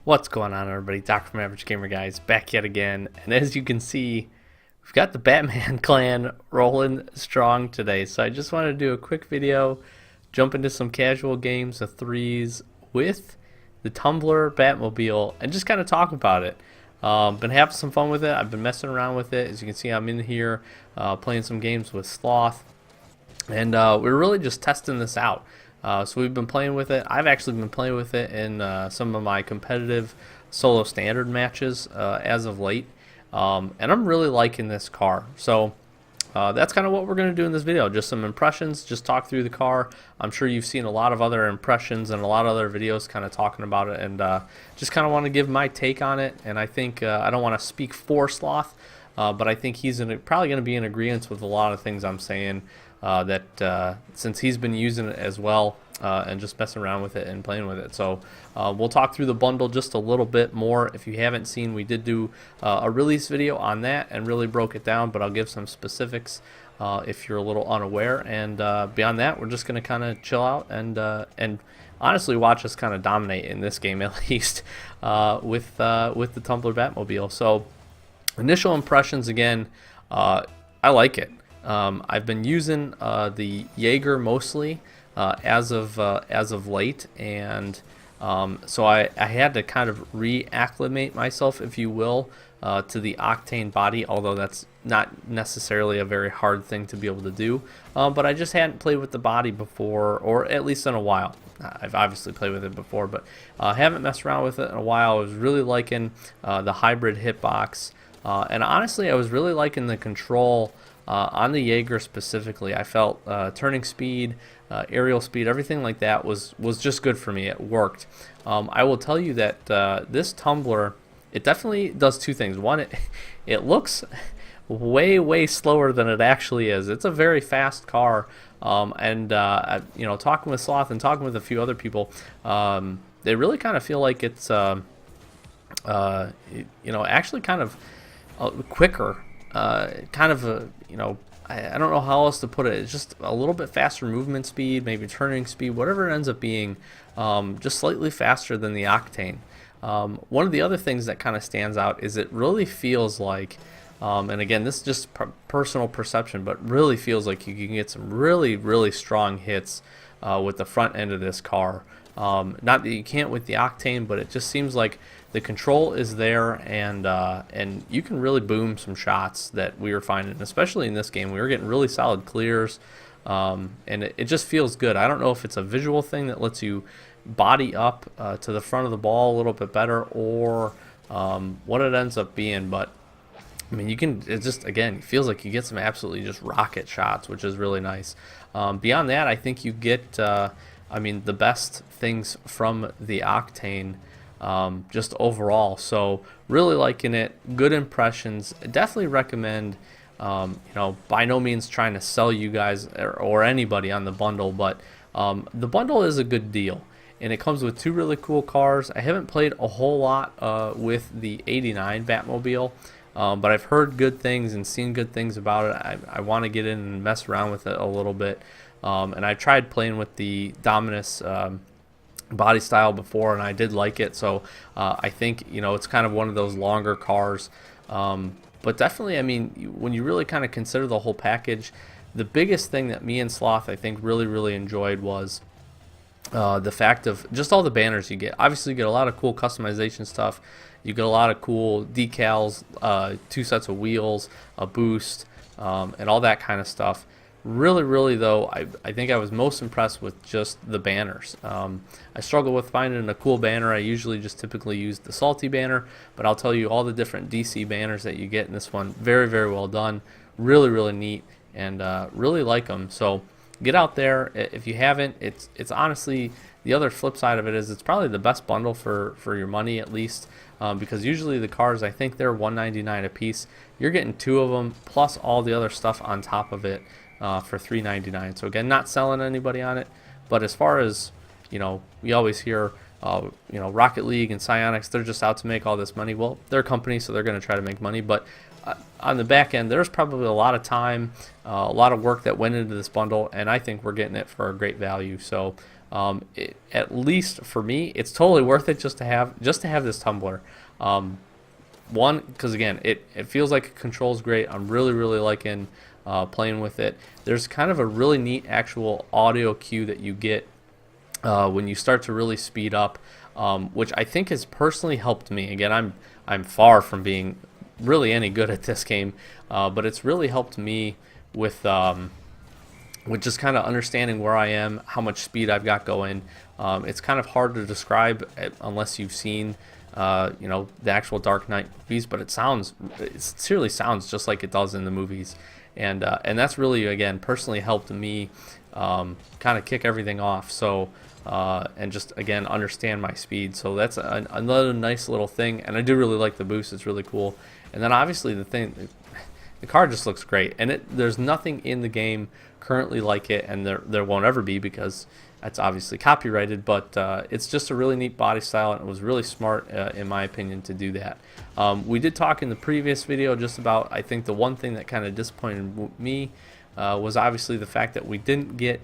What's going on, everybody? Doc from Average Gamer Guys back yet again, and as you can see, we've got the Batman clan rolling strong today. So I just wanted to do a quick video, jump into some casual games of threes with the Tumbler Batmobile, and just kind of talk about it. Been having some fun with it. I've been messing around with it. As you can see, I'm in here playing some games with Sloth, and we're really just testing this out. So we've been playing with it. I've actually been playing with it in some of my competitive solo standard matches as of late, and I'm really liking this car. So that's kind of what we're going to do in this video. Just some impressions, just talk through the car. I'm sure you've seen a lot of other impressions and a lot of other videos kind of talking about it, and just kind of want to give my take on it. And I think I don't want to speak for Sloth, but I think he's probably going to be in agreement with a lot of things I'm saying. Since he's been using it as well and just messing around with it and playing with it. So we'll talk through the bundle just a little bit more. If you haven't seen, we did do a release video on that and really broke it down, but I'll give some specifics if you're a little unaware. And beyond that, we're just going to kind of chill out and honestly watch us kind of dominate in this game, at least with the Tumbler Batmobile. So initial impressions, again, I like it. I've been using the Jaeger mostly as of late, and so I had to kind of reacclimate myself, if you will, to the octane body. Although that's not necessarily a very hard thing to be able to do, but I just hadn't played with the body before, or at least in a while. I've obviously played with it before, but haven't messed around with it in a while. I was really liking the hybrid hitbox, and honestly, I was really liking the control. On the Jaeger specifically, I felt turning speed, aerial speed, everything like that was just good for me. It worked. I will tell you that this Tumbler, it definitely does two things. One, it looks way slower than it actually is. It's a very fast car, and talking with Sloth and talking with a few other people, they really kind of feel like it's actually kind of quicker. Kind of a, I don't know how else to put it. It's just a little bit faster movement speed, maybe turning speed, whatever it ends up being, just slightly faster than the Octane. One of the other things that kind of stands out is it really feels like, and again, this is just personal perception, but really feels like you can get some really strong hits with the front end of this car. Not that you can't with the Octane, but it just seems like the control is there, and you can really boom some shots that we were finding, especially in this game. We were getting really solid clears, and it just feels good. I don't know if it's a visual thing that lets you body up to the front of the ball a little bit better, or what it ends up being, but I mean, it just, again, it feels like you get some absolutely just rocket shots, which is really nice. Beyond that, I think you get, the best things from the Octane, just overall. So really liking it. Good impressions. Definitely recommend. By no means trying to sell you guys or anybody on the bundle, but the bundle is a good deal, and it comes with two really cool cars. I haven't played a whole lot with the '89 Batmobile, but I've heard good things and seen good things about it. I want to get in and mess around with it a little bit, and I tried playing with the Dominus body style before, and I did like it. So I think it's kind of one of those longer cars, but definitely, I mean, when you really kind of consider the whole package, the biggest thing that me and Sloth I think really enjoyed was the fact of just all the banners you get. Obviously, you get a lot of cool customization stuff. You get a lot of cool decals, 2 sets of wheels, a boost, and all that kind of stuff. Really though, I think I was most impressed with just the banners. I struggle with finding a cool banner. I usually just typically use the salty banner, but I'll tell you all the different DC banners that you get in this one. Very well done. Really neat, and really like them. So get out there if you haven't. It's honestly, the other flip side of it is it's probably the best bundle for your money, at least, because usually the cars, I think they're $199 a piece. You're getting 2 of them plus all the other stuff on top of it for $399. So again, not selling anybody on it, but as far as we always hear Rocket League and Psyonix, they're just out to make all this money. Well, they're a company, so they're going to try to make money, but on the back end, there's probably a lot of time, a lot of work that went into this bundle, and I think we're getting it for a great value. So At least for me, it's totally worth it just to have this tumbler. One, because again, it feels like it controls great. I'm really liking playing with it. There's kind of a really neat actual audio cue that you get when you start to really speed up, which I think has personally helped me. Again, I'm far from being really any good at this game, but it's really helped me with just kind of understanding where I am, how much speed I've got going. It's kind of hard to describe unless you've seen the actual Dark Knight movies, but it sincerely sounds just like it does in the movies, and that's really, again, personally helped me kind of kick everything off. So and just, again, understand my speed. So that's another nice little thing, and I do really like the boost. It's really cool. And then obviously the car just looks great, and there's nothing in the game currently like it, and there won't ever be, because that's obviously copyrighted, but it's just a really neat body style, and it was really smart, in my opinion, to do that. We did talk in the previous video just about, I think the one thing that kind of disappointed me was obviously the fact that we didn't get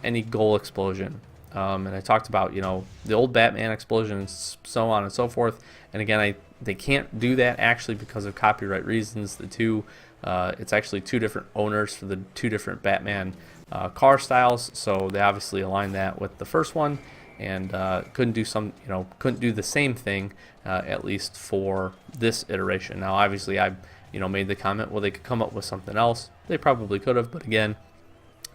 any goal explosion. And I talked about, the old Batman explosion and so on and so forth. And again, they can't do that actually because of copyright reasons. It's actually two different owners for the two different Batman car styles, so they obviously aligned that with the first one, and couldn't do the same thing, at least for this iteration. Now, obviously, I made the comment, well, they could come up with something else. They probably could have, but again,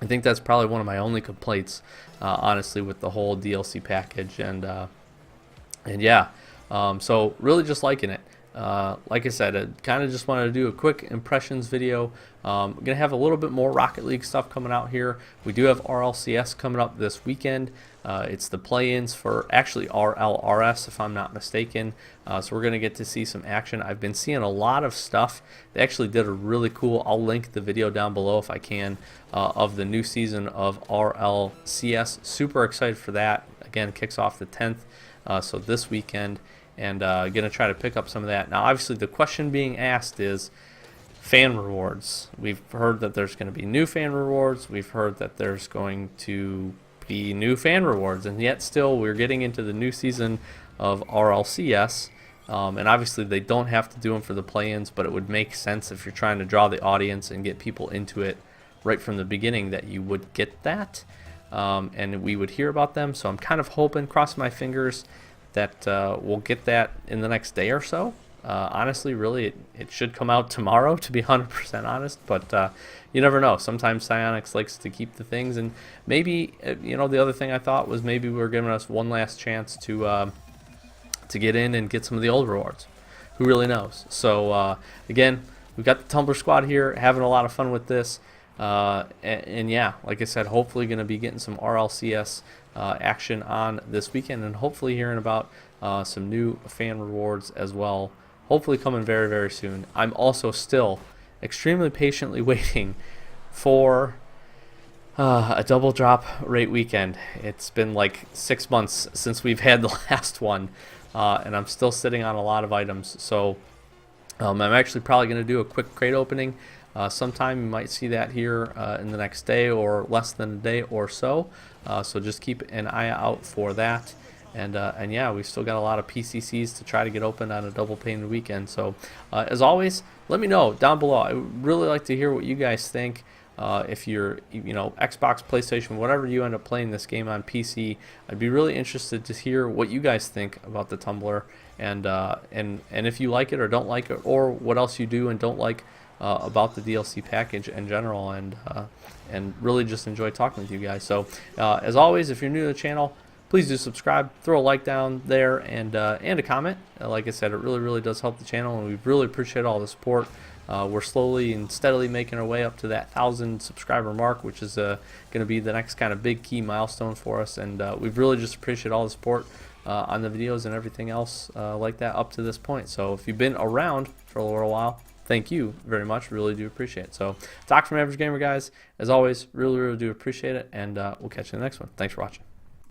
I think that's probably one of my only complaints, honestly, with the whole DLC package, and yeah, so really just liking it. Like I said, I kind of just wanted to do a quick impressions video. I'm going to have a little bit more Rocket League stuff coming out here. We do have RLCS coming up this weekend. It's the play-ins for actually RLRS, if I'm not mistaken. So we're going to get to see some action. I've been seeing a lot of stuff. They actually did a really cool, I'll link the video down below if I can, of the new season of RLCS. Super excited for that. Again, kicks off the 10th, so this weekend. And going to try to pick up some of that. Now, obviously, the question being asked is fan rewards. We've heard that there's going to be new fan rewards. We've heard that there's going to be new fan rewards. And yet still, we're getting into the new season of RLCS. And obviously, they don't have to do them for the play-ins, but it would make sense if you're trying to draw the audience and get people into it right from the beginning that you would get that. And we would hear about them. So I'm kind of hoping, crossing my fingers, that we'll get that in the next day or so. Honestly, really, it should come out tomorrow, to be 100% honest, but you never know. Sometimes Psyonix likes to keep the things, and maybe, the other thing I thought was maybe we were giving us one last chance to get in and get some of the old rewards. Who really knows? So, again, we've got the Tumbler squad here, having a lot of fun with this. And yeah, like I said, hopefully going to be getting some RLCS action on this weekend, and hopefully hearing about some new fan rewards as well, hopefully coming very soon. I'm also still extremely patiently waiting for a double drop rate weekend. It's been like 6 months since we've had the last one, and I'm still sitting on a lot of items. So I'm actually probably going to do a quick crate opening sometime. You might see that here in the next day or less than a day or so. So just keep an eye out for that. And yeah, we've still got a lot of PCCs to try to get open on a double painted weekend. So as always, let me know down below. I would really like to hear what you guys think. If you're, Xbox, PlayStation, whatever you end up playing this game on PC, I'd be really interested to hear what you guys think about the Tumbler, and if you like it or don't like it, or what else you do and don't like about the DLC package in general, and really just enjoy talking with you guys. So as always, if you're new to the channel, please do subscribe, throw a like down there, and a comment. Like I said, it really does help the channel, and we really appreciate all the support. We're slowly and steadily making our way up to that 1,000 subscriber mark, which is going to be the next kind of big key milestone for us, and we really just appreciate all the support on the videos and everything else like that up to this point. So if you've been around for a little while, thank you very much. Really do appreciate it. So, Doc from Average Gamer, guys, as always, really do appreciate it, and we'll catch you in the next one. Thanks for watching.